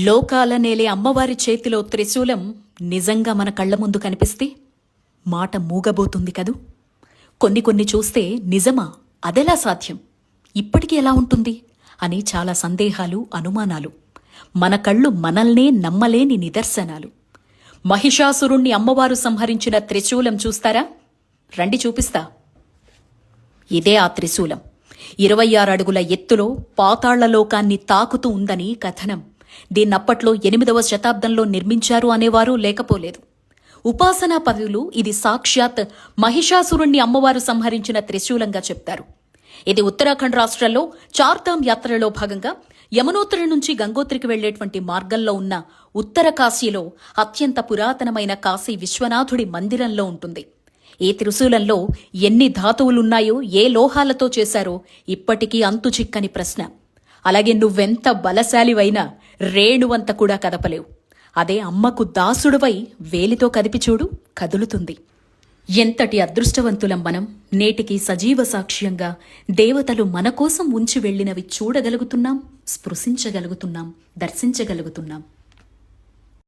లోకాల నేలే అమ్మవారి చేతిలో త్రిశూలం నిజంగా మన కళ్ల ముందు కనిపిస్తే మాట మూగబోతుంది కదూ. కొన్ని చూస్తే నిజమా, అదెలా సాధ్యం, ఇప్పటికీ ఎలా ఉంటుంది అని చాలా సందేహాలు, అనుమానాలు. మన కళ్ళు మనల్నే నమ్మలేని నిదర్శనాలు. మహిషాసురుణ్ణి అమ్మవారు సంహరించిన త్రిశూలం చూస్తారా? రండి చూపిస్తా. ఇదే ఆ త్రిశూలం. 26 అడుగుల ఎత్తులో పాతాళ్లలోకాన్ని తాకుతూ ఉందని కథనం. దీన్నప్పట్లో 8వ శతాబ్దంలో నిర్మించారు అనేవారు లేకపోలేదు. ఉపాసనా పరులు ఇది సాక్షాత్ మహిషాసురుణ్ణి అమ్మవారు సంహరించిన త్రిశూలంగా చెప్తారు. ఇది ఉత్తరాఖండ్ రాష్ట్రంలో చార్ధామ్ యాత్రలో భాగంగా యమునోత్రి నుంచి గంగోత్రికి వెళ్లేటువంటి మార్గంలో ఉన్న ఉత్తర కాశీలో అత్యంత పురాతనమైన కాశీ విశ్వనాథుడి మందిరంలో ఉంటుంది. ఈ త్రిశూలంలో ఎన్ని ధాతువులున్నాయో, ఏ లోహాలతో చేశారో ఇప్పటికీ అంతు చిక్కని ప్రశ్న. అలాగే నువ్వెంత బలశాలివైనా రేణువంత కూడా కదపలేవు. అదే అమ్మకు దాసుడువై వేలితో కదిపి చూడు, కదులుతుంది. ఎంతటి అదృష్టవంతులం మనం. నేటికి సజీవ సాక్ష్యంగా దేవతలు మన కోసం ఉంచి వెళ్లినవి చూడగలుగుతున్నాం, స్పృశించగలుగుతున్నాం, దర్శించగలుగుతున్నాం.